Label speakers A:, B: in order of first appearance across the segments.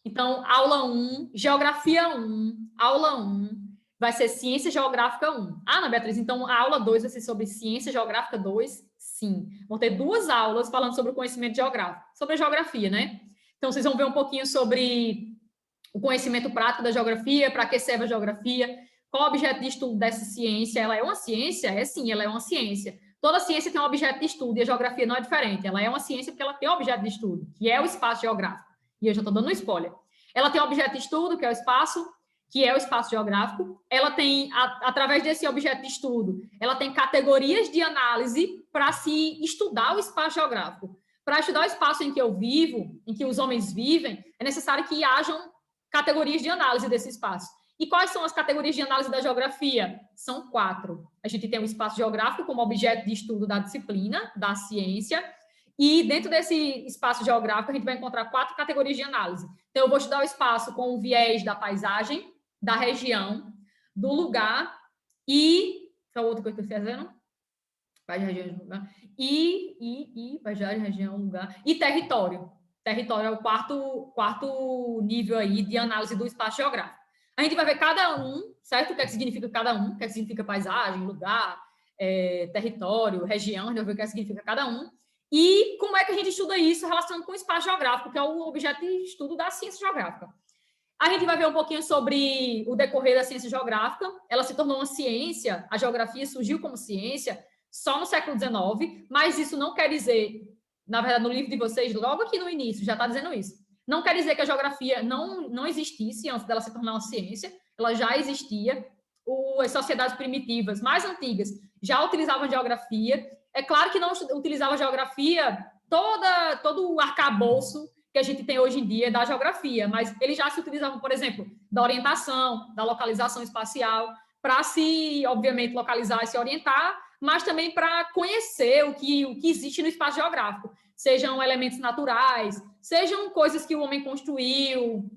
A: Então, aula 1, Geografia 1, aula 1, vai ser Ciência Geográfica 1. Ah, Ana Beatriz, então a aula 2 vai ser sobre Ciência Geográfica 2? Sim. Vão ter 2 aulas falando sobre o conhecimento geográfico, sobre a geografia, né? Então, vocês vão ver um pouquinho sobre o conhecimento prático da geografia, para que serve a geografia, qual o objeto de estudo dessa ciência. Ela é uma ciência? É sim, ela é uma ciência. Toda ciência tem um objeto de estudo e a geografia não é diferente. Ela é uma ciência porque ela tem um objeto de estudo, que é o espaço geográfico. E eu já estou dando um spoiler. Ela tem um objeto de estudo, que é o espaço geográfico. Ela tem, através desse objeto de estudo, ela tem categorias de análise para se estudar o espaço geográfico. Para estudar o espaço em que eu vivo, em que os homens vivem, é necessário que hajam categorias de análise desse espaço. E quais são as categorias de análise da geografia? São 4. A gente tem o espaço geográfico como objeto de estudo da disciplina, da ciência, e dentro desse espaço geográfico a gente vai encontrar 4 categorias de análise. Então, eu vou estudar o espaço com o viés da paisagem, da região, do lugar e... Qual é o outro que eu estou fazendo? Paisagem, lugar. Paisagem, região, lugar. E território. Território é o quarto nível aí de análise do espaço geográfico. A gente vai ver cada um, certo? O que é que significa cada um, o que é que significa paisagem, lugar, território, região, a gente vai ver o que é que significa cada um. E como é que a gente estuda isso relacionando com o espaço geográfico, que é o objeto de estudo da ciência geográfica. A gente vai ver um pouquinho sobre o decorrer da ciência geográfica. Ela se tornou uma ciência, a geografia surgiu como ciência só no século XIX, mas isso não quer dizer, na verdade, no livro de vocês, logo aqui no início, já está dizendo isso. Não quer dizer que a geografia não existisse antes dela se tornar uma ciência, ela já existia. As sociedades primitivas mais antigas já utilizavam geografia. É claro que não utilizavam geografia todo o arcabouço que a gente tem hoje em dia da geografia, mas eles já se utilizavam, por exemplo, da orientação, da localização espacial, para se, obviamente, localizar e se orientar, mas também para conhecer o que existe no espaço geográfico, sejam elementos naturais, sejam coisas que o homem construiu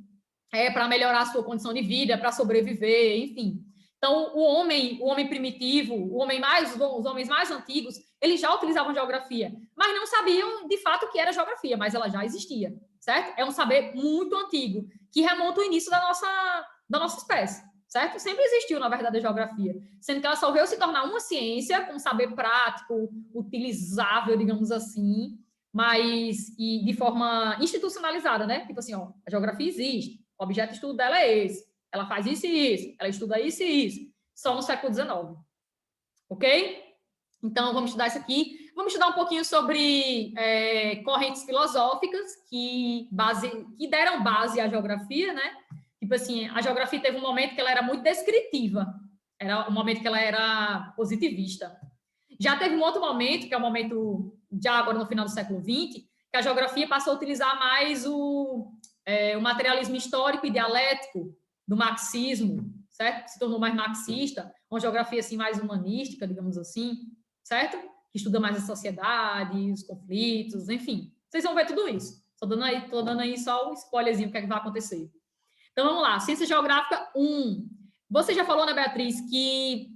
A: para melhorar a sua condição de vida, para sobreviver, enfim. Então, o homem primitivo, os homens mais antigos, eles já utilizavam geografia, mas não sabiam de fato o que era geografia, mas ela já existia, certo? É um saber muito antigo, que remonta ao início da nossa espécie, certo? Sempre existiu, na verdade, a geografia, sendo que ela só veio se tornar uma ciência com saber prático, utilizável, digamos assim, mas e de forma institucionalizada, né? Tipo assim, ó, a geografia existe, o objeto de estudo dela é esse, ela faz isso e isso, ela estuda isso e isso, só no século XIX, ok? Então, vamos estudar isso aqui. Vamos estudar um pouquinho sobre correntes filosóficas que deram base à geografia, né? Tipo assim, a geografia teve um momento que ela era muito descritiva, era um momento que ela era positivista. Já teve um outro momento, que é o momento, já agora no final do século XX, que a geografia passou a utilizar mais o materialismo histórico e dialético do marxismo, certo? Se tornou mais marxista, uma geografia assim mais humanística, digamos assim, certo? Que estuda mais a sociedade, os conflitos, enfim. Vocês vão ver tudo isso. Estou dando aí só o spoilerzinho, o que é que vai acontecer. Então, vamos lá. Ciência Geográfica 1. Você já falou, né, Beatriz, que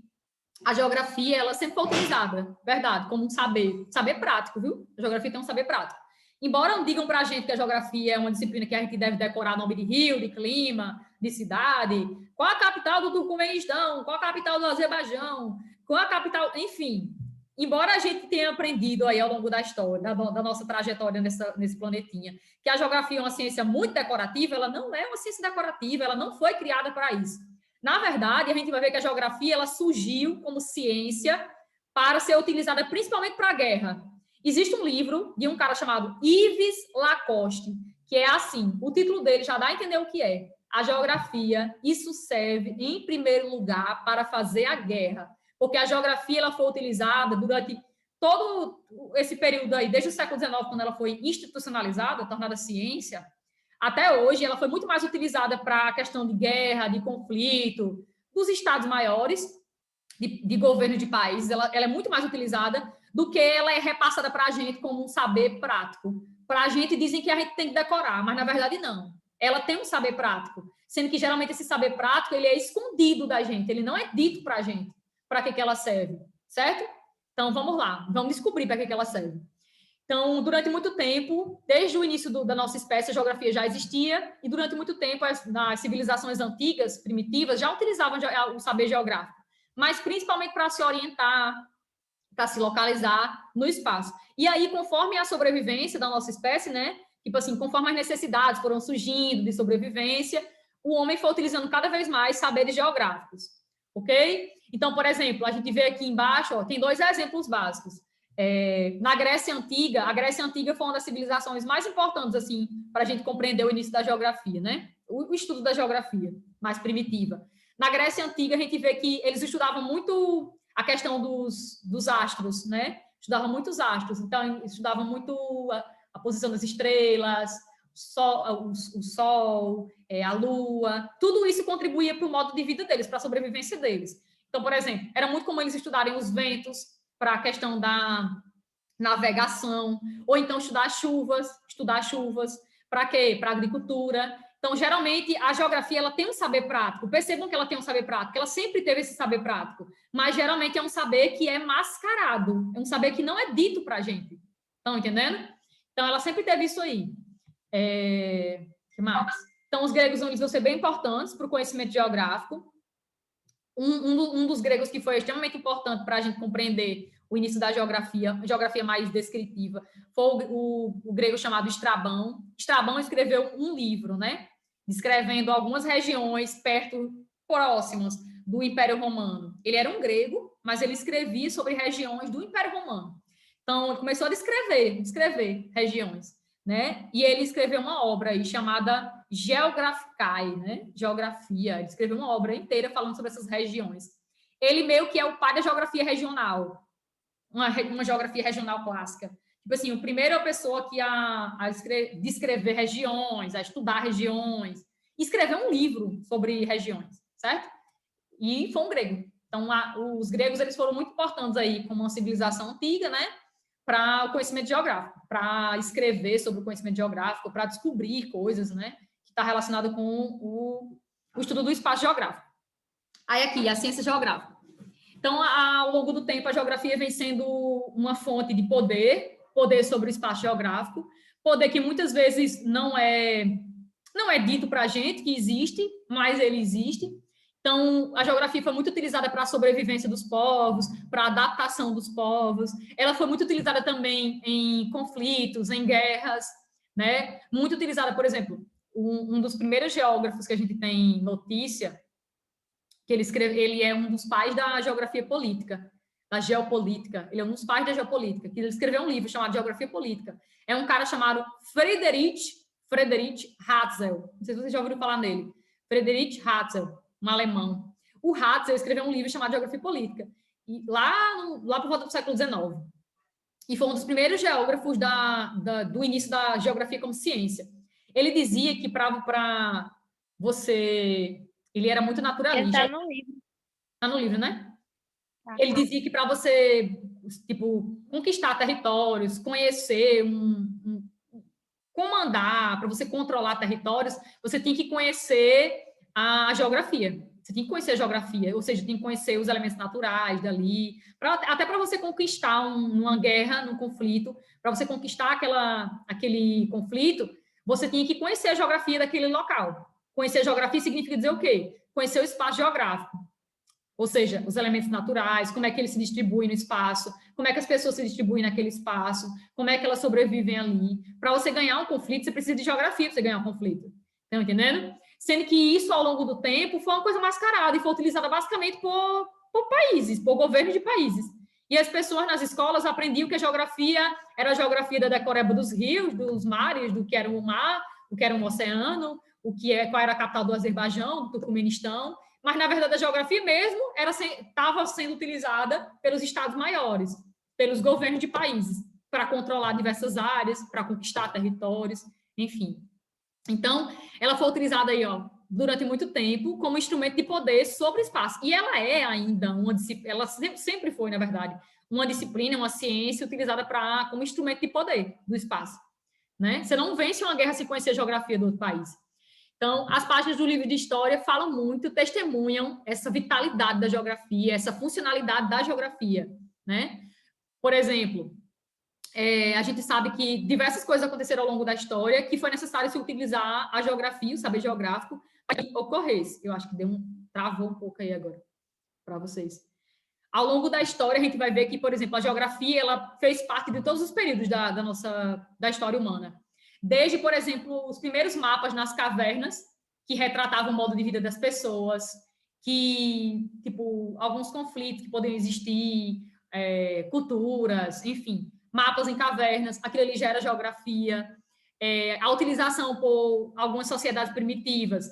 A: a geografia, ela sempre foi utilizada, verdade, como um saber prático, viu? A geografia tem um saber prático. Embora não digam para a gente que a geografia é uma disciplina que a gente deve decorar nome de rio, de clima, de cidade, qual a capital do Turcomenistão, qual a capital do Azerbaijão, qual a capital, enfim. Embora a gente tenha aprendido aí ao longo da história, da nossa trajetória nesse planetinha, que a geografia é uma ciência muito decorativa, ela não é uma ciência decorativa, ela não foi criada para isso. Na verdade, a gente vai ver que a geografia ela surgiu como ciência para ser utilizada principalmente para a guerra. Existe um livro de um cara chamado Yves Lacoste, que é assim, o título dele já dá a entender o que é. A geografia, isso serve, em primeiro lugar, para fazer a guerra. Porque a geografia ela foi utilizada durante todo esse período aí, desde o século XIX, quando ela foi institucionalizada, tornada ciência, até hoje, ela foi muito mais utilizada para a questão de guerra, de conflito, dos estados maiores, de governo de países. Ela é muito mais utilizada do que ela é repassada para a gente como um saber prático. Para a gente, dizem que a gente tem que decorar, mas, na verdade, não. Ela tem um saber prático, sendo que, geralmente, esse saber prático ele é escondido da gente, ele não é dito para a gente para que ela serve, certo? Então, vamos lá, vamos descobrir para que ela serve. Então, durante muito tempo, desde o início da nossa espécie, a geografia já existia, e durante muito tempo, nas civilizações antigas, primitivas, já utilizavam o saber geográfico, mas principalmente para se orientar, para se localizar no espaço. E aí, conforme a sobrevivência da nossa espécie, né, tipo assim, conforme as necessidades foram surgindo de sobrevivência, o homem foi utilizando cada vez mais saberes geográficos, ok? Então, por exemplo, a gente vê aqui embaixo, ó, tem 2 exemplos básicos. Na Grécia Antiga, a Grécia Antiga foi uma das civilizações mais importantes, assim, para a gente compreender o início da geografia, né? O estudo da geografia mais primitiva. Na Grécia Antiga, a gente vê que eles estudavam muito a questão dos astros, né? Estudavam muitos astros, então estudavam muito a posição das estrelas, o sol, a lua, tudo isso contribuía para o modo de vida deles, para a sobrevivência deles. Então, por exemplo, era muito comum eles estudarem os ventos para a questão da navegação, ou então estudar chuvas, para quê? Para a agricultura. Então, geralmente, a geografia ela tem um saber prático. Percebam que ela tem um saber prático, ela sempre teve esse saber prático, mas geralmente é um saber que é mascarado, é um saber que não é dito para a gente. Estão entendendo? Então, ela sempre teve isso aí. Que mais? Então, os gregos eles vão ser bem importantes para o conhecimento geográfico. Um dos gregos que foi extremamente importante para a gente compreender o início da geografia mais descritiva, foi o grego chamado Estrabão. Estrabão escreveu um livro, né? Descrevendo algumas regiões próximas do Império Romano. Ele era um grego, mas ele escrevia sobre regiões do Império Romano. Então, ele começou a descrever regiões, né? E ele escreveu uma obra aí chamada Geographicae, né? Geografia. Ele escreveu uma obra inteira falando sobre essas regiões. Ele meio que é o pai da geografia regional, uma geografia regional clássica. Tipo assim, o primeiro é a pessoa que descrever regiões, a estudar regiões, e escrever um livro sobre regiões, certo? E foi um grego. Então, os gregos eles foram muito importantes aí como uma civilização antiga, né? Para o conhecimento geográfico, para escrever sobre o conhecimento geográfico, para descobrir coisas, né? Que está relacionado com o estudo do espaço geográfico. Aí aqui, a ciência geográfica. Então, ao longo do tempo, a geografia vem sendo uma fonte de poder sobre o espaço geográfico, poder que muitas vezes não é dito para a gente que existe, mas ele existe. Então, a geografia foi muito utilizada para a sobrevivência dos povos, para a adaptação dos povos. Ela foi muito utilizada também em conflitos, em guerras, né? Muito utilizada, por exemplo, um dos primeiros geógrafos que a gente tem notícia, que ele é um dos pais da geografia política, da geopolítica. Ele é um dos pais da geopolítica, que ele escreveu um livro chamado Geografia Política. É um cara chamado Friedrich Ratzel. Não sei se vocês já ouviram falar nele. Friedrich Ratzel, um alemão. O Ratzel escreveu um livro chamado Geografia Política, e lá por volta do século XIX. E foi um dos primeiros geógrafos do início da geografia como ciência. Ele dizia que para você... Ele era muito naturalista.
B: Está no livro.
A: Está no livro, né? Ele dizia que para você, tipo, conquistar territórios, conhecer comandar, para você controlar territórios, você tem que conhecer a geografia. Você tem que conhecer a geografia, ou seja, tem que conhecer os elementos naturais dali, até para você conquistar uma guerra, num conflito, para você conquistar aquele conflito, você tinha que conhecer a geografia daquele local. Conhecer a geografia significa dizer o quê? Conhecer o espaço geográfico. Ou seja, os elementos naturais, como é que eles se distribuem no espaço, como é que as pessoas se distribuem naquele espaço, como é que elas sobrevivem ali. Para você ganhar um conflito, você precisa de geografia para você ganhar um conflito. Estão entendendo? Sendo que isso, ao longo do tempo, foi uma coisa mascarada e foi utilizada basicamente por países, por governos de países. E as pessoas nas escolas aprendiam que a geografia era a geografia da decoreba dos rios, dos mares, do que era o mar, o que era um oceano, qual era a capital do Azerbaijão, do Turcomenistão, mas, na verdade, a geografia mesmo estava sendo utilizada pelos estados maiores, pelos governos de países, para controlar diversas áreas, para conquistar territórios, enfim. Então, ela foi utilizada aí, durante muito tempo como instrumento de poder sobre o espaço. E ela é ainda uma disciplina, ela sempre foi, na verdade, uma disciplina, uma ciência utilizada como instrumento de poder do espaço. Né? Você não vence uma guerra sem conhecer a geografia do outro país. Então, as páginas do livro de história falam muito, testemunham essa vitalidade da geografia, essa funcionalidade da geografia, né? Por exemplo, a gente sabe que diversas coisas aconteceram ao longo da história que foi necessário se utilizar a geografia, o saber geográfico, para que ocorresse. Eu acho que travou um pouco aí agora para vocês. Ao longo da história, a gente vai ver que, por exemplo, a geografia ela fez parte de todos os períodos da história humana. Desde, por exemplo, os primeiros mapas nas cavernas, que retratavam o modo de vida das pessoas, que, tipo, alguns conflitos que poderiam existir, culturas, enfim, mapas em cavernas, aquilo ali já era geografia, a utilização por algumas sociedades primitivas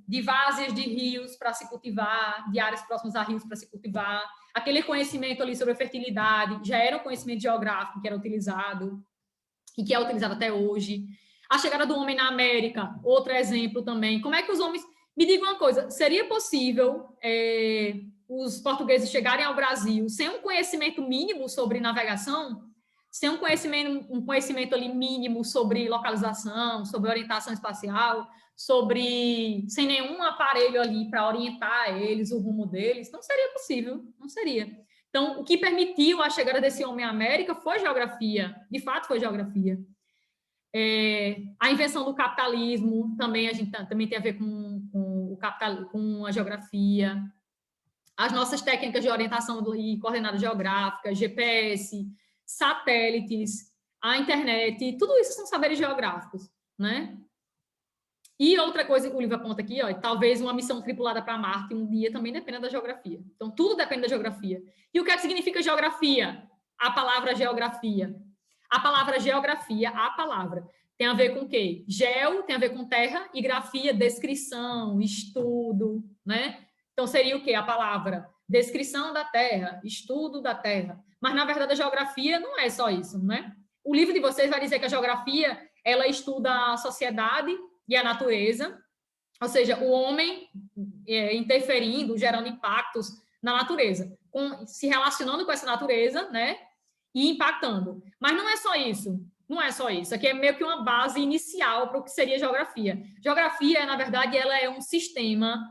A: de várzeas de rios para se cultivar, de áreas próximas a rios para se cultivar, aquele conhecimento ali sobre a fertilidade, já era um conhecimento geográfico que era utilizado e que é utilizado até hoje. A chegada do homem na América, outro exemplo também. Como é que os homens... Me diga uma coisa, seria possível os portugueses chegarem ao Brasil sem um conhecimento mínimo sobre navegação? Sem um conhecimento ali mínimo sobre localização, sobre orientação espacial, sem nenhum aparelho ali para orientar eles, o rumo deles? Não seria possível, não seria. Então, o que permitiu a chegada desse homem à América foi geografia, de fato foi geografia. A invenção do capitalismo também, a gente também tem a ver com a geografia. As nossas técnicas de orientação e coordenadas geográficas, GPS, satélites, a internet, tudo isso são saberes geográficos, né? E outra coisa que o livro aponta aqui, ó, talvez uma missão tripulada para Marte um dia também dependa da geografia. Então, tudo depende da geografia. E o que é que significa geografia? A palavra geografia. A palavra geografia, tem a ver com o quê? Geo tem a ver com terra e grafia, descrição, estudo, né? Então, seria o quê? A palavra descrição da terra, estudo da terra. Mas, na verdade, a geografia não é só isso, né? O livro de vocês vai dizer que a geografia, ela estuda a sociedade e a natureza, ou seja, o homem interferindo, gerando impactos na natureza, se relacionando com essa natureza, né? E impactando. Mas não é só isso. Não é só isso. Aqui é meio que uma base inicial para o que seria geografia. Geografia, na verdade, ela é um sistema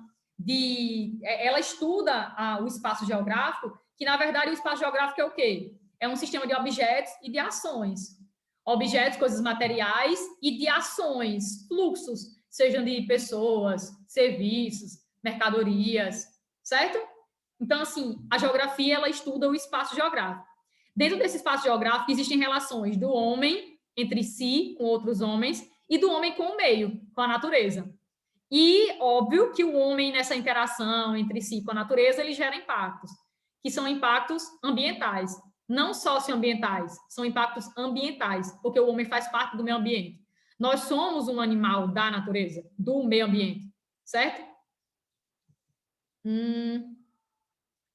A: ela estuda o espaço geográfico, que, na verdade, o espaço geográfico é o quê? É um sistema de objetos e de ações. Objetos, coisas materiais, e de ações, fluxos, sejam de pessoas, serviços, mercadorias, certo? Então, assim, a geografia, ela estuda o espaço geográfico. Dentro desse espaço geográfico, existem relações do homem entre si, com outros homens, e do homem com o meio, com a natureza. E, óbvio, que o homem, nessa interação entre si com a natureza, ele gera impactos, que são impactos ambientais, não socioambientais, são impactos ambientais, porque o homem faz parte do meio ambiente. Nós somos um animal da natureza, do meio ambiente, certo?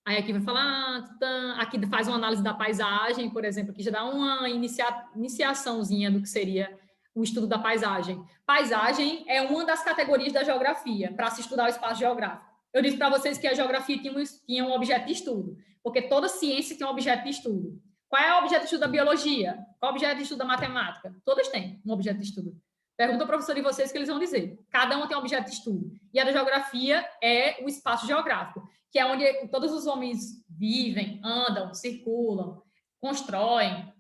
A: Aí aqui vai falar, aqui faz uma análise da paisagem, por exemplo, que já dá uma iniciaçãozinha do que seria o estudo da paisagem. Paisagem é uma das categorias da geografia, para se estudar o espaço geográfico. Eu disse para vocês que a geografia tinha um objeto de estudo, porque toda ciência tem um objeto de estudo. Qual é o objeto de estudo da biologia? Qual é o objeto de estudo da matemática? Todas têm um objeto de estudo. Pergunta ao professor de vocês que eles vão dizer. Cada um tem um objeto de estudo. E a da geografia é o espaço geográfico, que é onde todos os homens vivem, andam, circulam, constroem,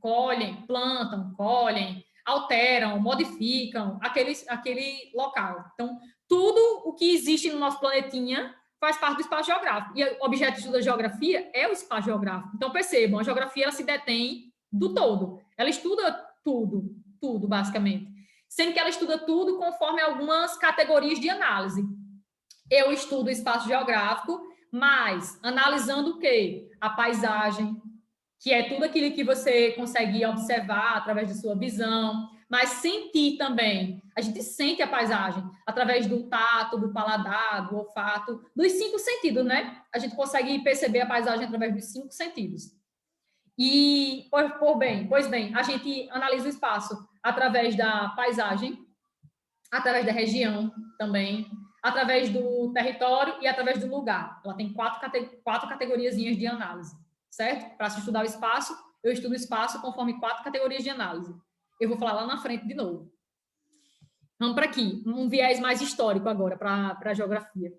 A: colhem, plantam, colhem, alteram, modificam aquele local. Então, tudo o que existe no nosso planetinha faz parte do espaço geográfico. E o objeto de estudo da geografia é o espaço geográfico. Então, percebam, a geografia ela se detém do todo. Ela estuda tudo, basicamente. Sendo que ela estuda tudo conforme algumas categorias de análise. Eu estudo o espaço geográfico, mas analisando o quê? A paisagem, que é tudo aquilo que você consegue observar através de sua visão, mas sentir também. A gente sente a paisagem através do tato, do paladar, do olfato, dos 5 sentidos, né? A gente consegue perceber a paisagem através dos 5 sentidos. E, pois bem, a gente analisa o espaço através da paisagem, através da região também, através do território e através do lugar. Ela tem 4 categoriazinhas de análise, certo? Para se estudar o espaço, eu estudo o espaço conforme 4 categorias de análise. Eu vou falar lá na frente de novo. Vamos para aqui, um viés mais histórico agora para a geografia.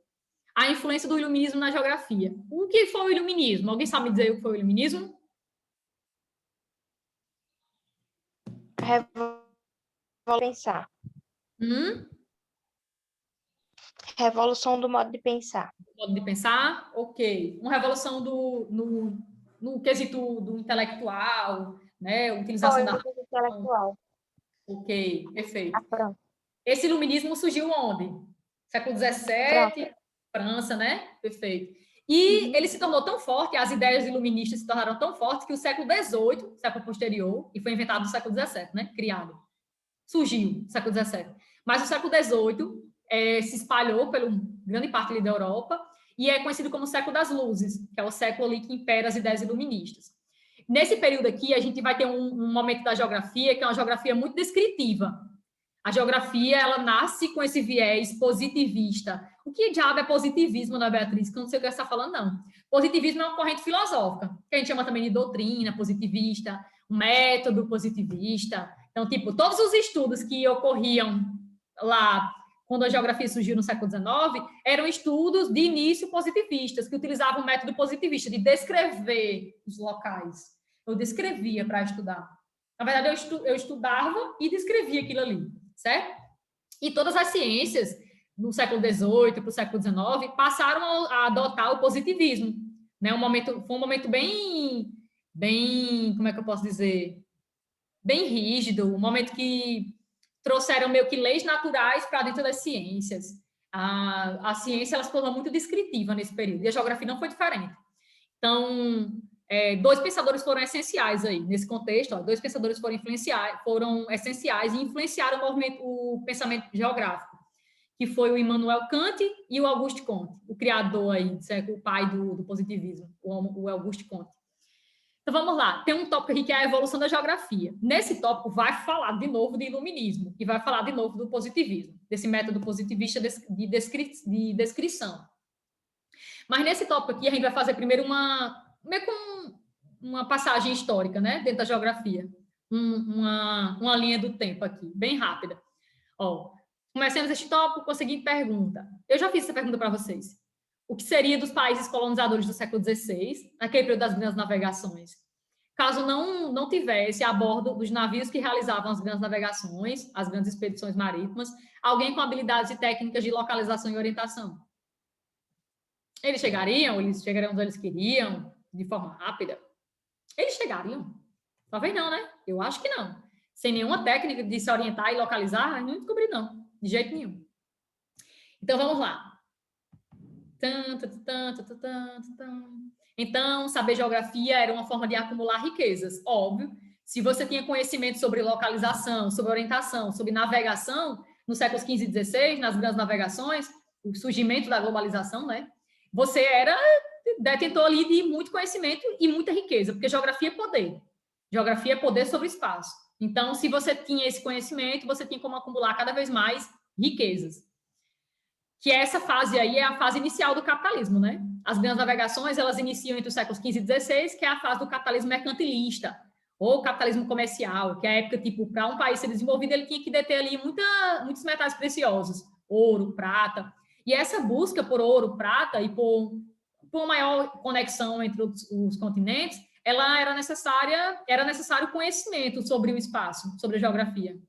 A: A influência do iluminismo na geografia. O que foi o iluminismo? Alguém sabe me dizer o que foi o iluminismo?
B: Pensar.
C: Revolução do modo de pensar.
A: Modo de pensar? Ok. Uma revolução no quesito do intelectual, né? Utilização da razão.
B: Intelectual.
A: Ok, perfeito.
B: Pronto.
A: Esse iluminismo surgiu onde? Século XVII, França, né? Perfeito. E ele se tornou tão forte, as ideias iluministas se tornaram tão fortes que o século XVIII, século posterior, e foi inventado no século XVII, né? Criado. Surgiu no século XVII. Mas o século XVIII se espalhou pela grande parte ali da Europa e é conhecido como o século das luzes, que é o século ali que impera as ideias iluministas. Nesse período aqui, a gente vai ter um momento da geografia que é uma geografia muito descritiva. A geografia, ela nasce com esse viés positivista. O que diabo é positivismo, Ana Beatriz? Que eu não sei o que você está falando, não. Positivismo é uma corrente filosófica, que a gente chama também de doutrina positivista, um método positivista. Então, tipo, todos os estudos que ocorriam lá quando a geografia surgiu no século XIX, eram estudos de início positivistas, que utilizavam o método positivista de descrever os locais. Eu descrevia para estudar. Na verdade, eu estudava e descrevia aquilo ali, certo? E todas as ciências, no século XVIII para o século XIX, passaram a adotar o positivismo. Né? Foi um momento bem, como é que eu posso dizer? Bem rígido, um momento que trouxeram meio que leis naturais para dentro das ciências. A ciência ela se tornou muito descritiva nesse período, e a geografia não foi diferente. Então, dois pensadores foram essenciais aí, nesse contexto, dois pensadores foram essenciais e influenciaram o pensamento geográfico, que foi o Immanuel Kant e o Auguste Comte, o criador aí, o pai do positivismo, o Auguste Comte. Então, vamos lá. Tem um tópico aqui que é a evolução da geografia. Nesse tópico, vai falar de novo de iluminismo e vai falar de novo do positivismo, desse método positivista de descrição. Mas nesse tópico aqui, a gente vai fazer primeiro meio com uma passagem histórica, né? Dentro da geografia. Uma linha do tempo aqui, bem rápida. Ó, começamos este tópico com a seguinte pergunta. Eu já fiz essa pergunta para vocês. O que seria dos países colonizadores do século XVI, naquele período das grandes navegações, caso não tivesse a bordo dos navios que realizavam as grandes navegações, as grandes expedições marítimas, alguém com habilidades e técnicas de localização e orientação? Eles chegariam onde eles queriam, de forma rápida? Eles chegariam? Talvez não, né? Eu acho que não. Sem nenhuma técnica de se orientar e localizar, não descobri, não. De jeito nenhum. Então, vamos lá. Então, saber geografia era uma forma de acumular riquezas, óbvio. Se você tinha conhecimento sobre localização, sobre orientação, sobre navegação, nos séculos XV e XVI, nas grandes navegações, o surgimento da globalização, né? Você era detentor ali de muito conhecimento e muita riqueza, porque geografia é poder. Geografia é poder sobre o espaço. Então, se você tinha esse conhecimento, você tinha como acumular cada vez mais riquezas. Que essa fase aí é a fase inicial do capitalismo, né? As grandes navegações, elas iniciam entre os séculos XV e XVI, que é a fase do capitalismo mercantilista, ou capitalismo comercial, que é a época, tipo, para um país ser desenvolvido, ele tinha que deter ali muitos metais preciosos, ouro, prata. E essa busca por ouro, prata e por maior conexão entre os continentes, era necessário conhecimento sobre o espaço, sobre a geografia.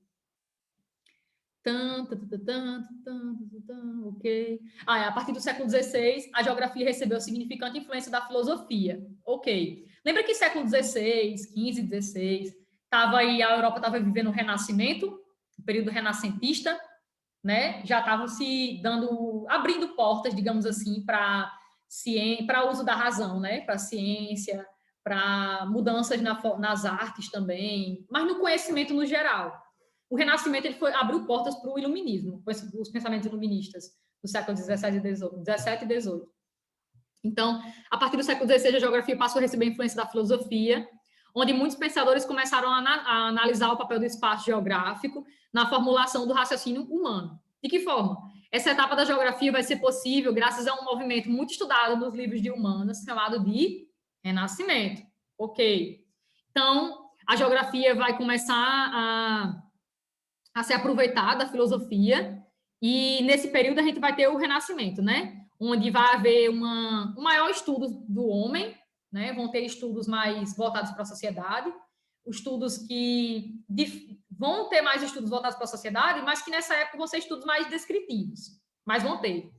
A: Ok. A partir do século XVI, a geografia recebeu significante influência da filosofia. Ok. Lembra que século XVI, XV, XVI, a Europa estava vivendo o Renascimento, o período renascentista, né? Já estavam abrindo portas, digamos assim, para o uso da razão, né? Para a ciência, para mudanças nas artes também, mas no conhecimento no geral. O Renascimento abriu portas para o iluminismo, os pensamentos iluministas do século XVII e XVIII. Então, a partir do século XVI, a geografia passou a receber a influência da filosofia, onde muitos pensadores começaram a analisar o papel do espaço geográfico na formulação do raciocínio humano. De que forma? Essa etapa da geografia vai ser possível graças a um movimento muito estudado nos livros de humanas, chamado de Renascimento. Ok. Então, a geografia vai começar a ser aproveitada, a filosofia, e nesse período a gente vai ter o Renascimento, né? Onde vai haver um maior estudo do homem, né? Vão ter estudos mais voltados para a sociedade, estudos que vão ter mais estudos voltados para a sociedade, mas que nessa época vão ser estudos mais descritivos, mas vão ter.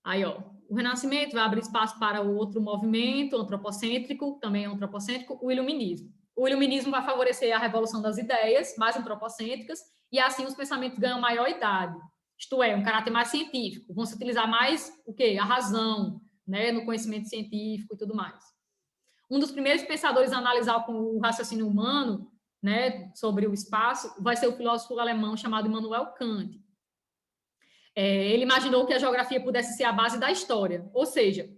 A: Aí, ó, o Renascimento vai abrir espaço para o outro movimento antropocêntrico, também antropocêntrico, o Iluminismo. O Iluminismo vai favorecer a revolução das ideias mais antropocêntricas e assim os pensamentos ganham maior idade, isto é, um caráter mais científico. Vão se utilizar mais o quê? A razão, né, no conhecimento científico e tudo mais. Um dos primeiros pensadores a analisar o raciocínio humano, né, sobre o espaço, vai ser o filósofo alemão chamado Immanuel Kant. Ele imaginou que a geografia pudesse ser a base da história, ou seja,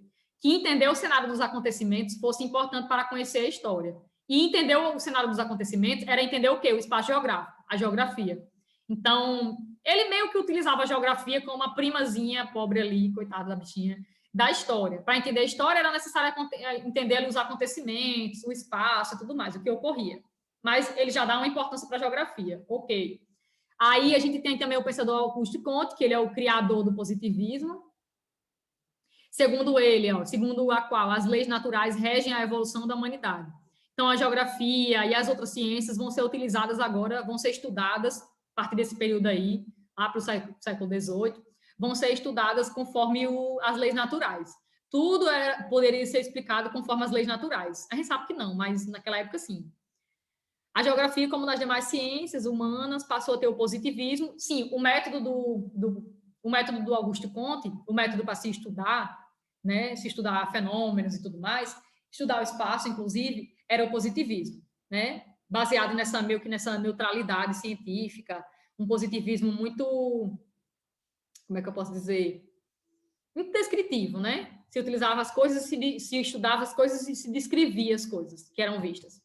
A: que entender o cenário dos acontecimentos fosse importante para conhecer a história. E entender o cenário dos acontecimentos era entender o quê? O espaço geográfico, a geografia. Então, ele meio que utilizava a geografia como uma primazinha pobre ali, coitada da bichinha, da história. Para entender a história, era necessário entender os acontecimentos, o espaço e tudo mais, o que ocorria. Mas ele já dá uma importância para a geografia. Ok. Aí a gente tem também o pensador Auguste Comte, que ele é o criador do positivismo. Segundo ele, segundo a qual as leis naturais regem a evolução da humanidade. Então, a geografia e as outras ciências vão ser utilizadas agora, vão ser estudadas, a partir desse período aí, lá para o século XVIII, vão ser estudadas conforme as leis naturais. Tudo poderia ser explicado conforme as leis naturais. A gente sabe que não, mas naquela época, sim. A geografia, como nas demais ciências humanas, passou a ter o positivismo. Sim, o método do Auguste Comte, o método para se estudar, né, se estudar fenômenos e tudo mais, estudar o espaço, inclusive, era o positivismo, né, baseado meio que nessa neutralidade científica, um positivismo muito, como é que eu posso dizer, muito descritivo, né? Se utilizava as coisas, se estudava as coisas e se descrevia as coisas que eram vistas.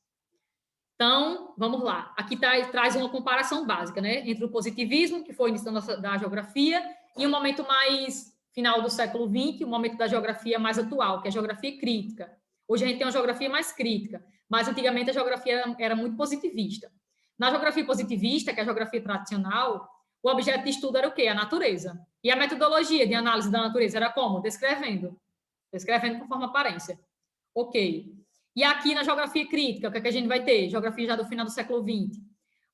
A: Então, vamos lá. Aqui traz uma comparação básica, né? Entre o positivismo, que foi o início da geografia, e o momento mais final do século XX, o momento da geografia mais atual, que é a geografia crítica. Hoje a gente tem uma geografia mais crítica, mas antigamente a geografia era muito positivista. Na geografia positivista, que é a geografia tradicional, o objeto de estudo era o quê? A natureza. E a metodologia de análise da natureza era como? Descrevendo conforme aparência. Ok. E aqui na geografia crítica, o que é que a gente vai ter? Geografia já do final do século XX.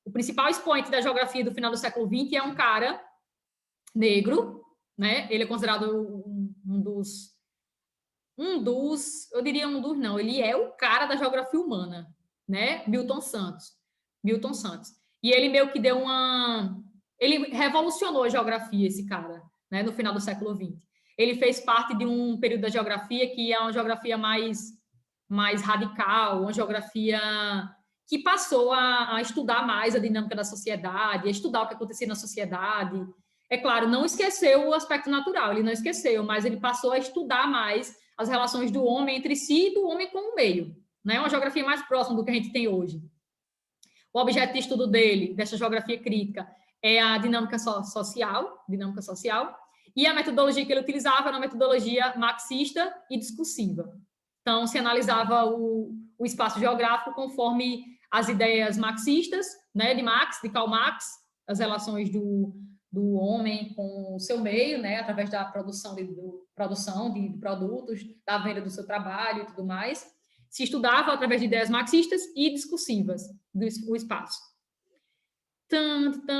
A: O principal expoente da geografia do final do século XX é um cara negro, né? Ele é considerado ele é o cara da geografia humana, né? Milton Santos. E ele meio que ele revolucionou a geografia, esse cara, né? No final do século XX. Ele fez parte de um período da geografia que é uma geografia mais radical, uma geografia que passou a estudar mais a dinâmica da sociedade, a estudar o que acontecia na sociedade. É claro, não esqueceu o aspecto natural, ele não esqueceu, mas ele passou a estudar mais as relações do homem entre si e do homem com o meio, né? Uma geografia mais próxima do que a gente tem hoje. O objeto de estudo dessa geografia crítica, é a dinâmica social, e a metodologia que ele utilizava era uma metodologia marxista e discursiva. Então, se analisava o espaço geográfico conforme as ideias marxistas, né, de Karl Marx, as relações do homem com o seu meio, né, através da produção de produtos, da venda do seu trabalho e tudo mais. Se estudava através de ideias marxistas e discursivas do espaço.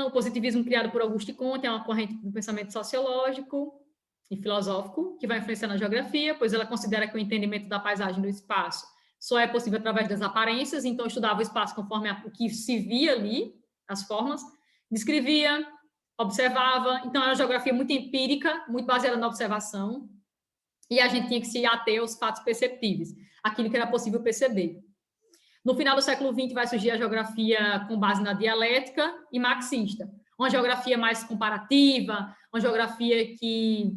A: O positivismo criado por Auguste Comte é uma corrente do pensamento sociológico e filosófico que vai influenciar na geografia, pois ela considera que o entendimento da paisagem do espaço só é possível através das aparências, então estudava o espaço conforme o que se via ali, as formas, descrevia, observava, então era uma geografia muito empírica, muito baseada na observação, e a gente tinha que se ater aos fatos perceptíveis, aquilo que era possível perceber. No final do século XX vai surgir a geografia com base na dialética e marxista, uma geografia mais comparativa, uma geografia que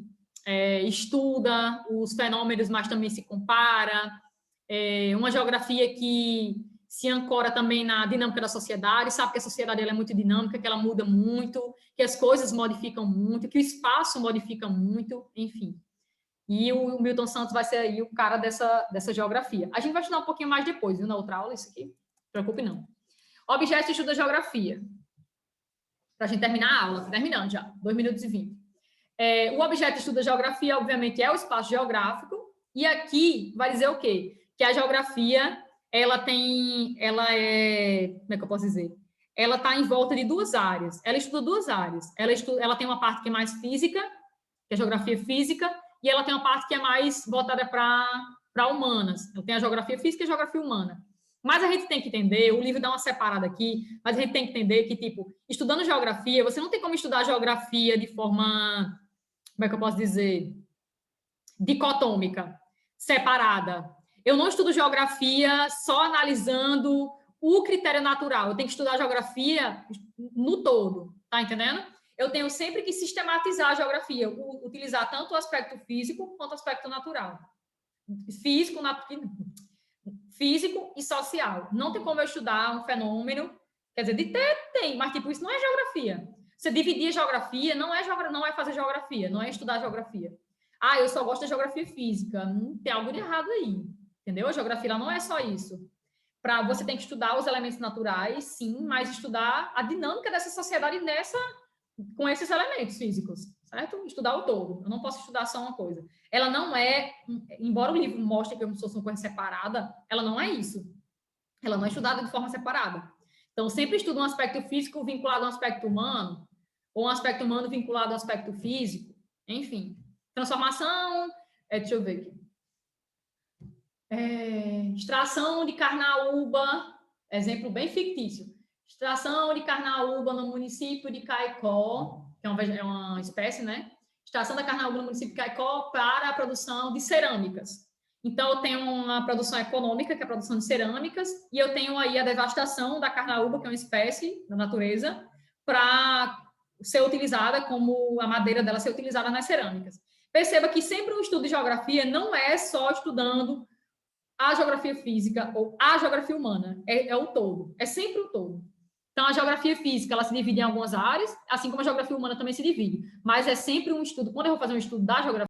A: estuda os fenômenos, mas também se compara, uma geografia que se ancora também na dinâmica da sociedade, sabe que a sociedade ela é muito dinâmica, que ela muda muito, que as coisas modificam muito, que o espaço modifica muito, enfim. E o Milton Santos vai ser aí o cara dessa geografia. A gente vai estudar um pouquinho mais depois, viu, na outra aula, isso aqui. Não se preocupe, não. Objeto de estudo da geografia. Para a gente terminar a aula. Terminando já, 2 minutos e 20. O objeto de estudo da geografia, obviamente, é o espaço geográfico. E aqui vai dizer o quê? Que a geografia, como é que eu posso dizer? ela está em volta de duas áreas. Ela estuda duas áreas. Ela tem uma parte que é mais física, que é geografia física, e ela tem uma parte que é mais voltada para humanas. Ela tem a geografia física e a geografia humana. Mas a gente tem que entender, o livro dá uma separada aqui, mas a gente tem que entender que, tipo, estudando geografia, você não tem como estudar geografia de forma, como é que eu posso dizer, dicotômica, separada. Eu não estudo geografia só analisando o critério natural. Eu tenho que estudar geografia no todo, tá entendendo? Eu tenho sempre que sistematizar a geografia, utilizar tanto o aspecto físico quanto o aspecto natural. Físico e social. Não tem como eu estudar um fenômeno, quer dizer, de ter, tem, mas tipo, isso não é geografia. Você dividir a geografia não é fazer geografia, não é estudar geografia. Ah, eu só gosto da geografia física. Tem algo de errado aí, entendeu? A geografia ela não é só isso. Você tem que estudar os elementos naturais, sim, mas estudar a dinâmica dessa sociedade com esses elementos físicos, certo? Estudar o todo. Eu não posso estudar só uma coisa. Ela não é, embora o livro mostre que é como se fosse uma coisa separada, ela não é isso. Ela não é estudada de forma separada. Então, sempre estudo um aspecto físico vinculado a um aspecto humano, ou um aspecto humano vinculado a um aspecto físico, enfim. Transformação, deixa eu ver aqui. Extração de carnaúba, exemplo bem fictício. Extração de carnaúba no município de Caicó, que é uma espécie, né? Extração da carnaúba no município de Caicó para a produção de cerâmicas. Então, eu tenho uma produção econômica, que é a produção de cerâmicas, e eu tenho aí a devastação da carnaúba, que é uma espécie da natureza, para ser utilizada como a madeira dela ser utilizada nas cerâmicas. Perceba que sempre um estudo de geografia não é só estudando a geografia física ou a geografia humana, é o todo, é sempre o todo. Então, a geografia física, ela se divide em algumas áreas, assim como a geografia humana também se divide, mas é sempre um estudo. Quando eu vou fazer um estudo da geografia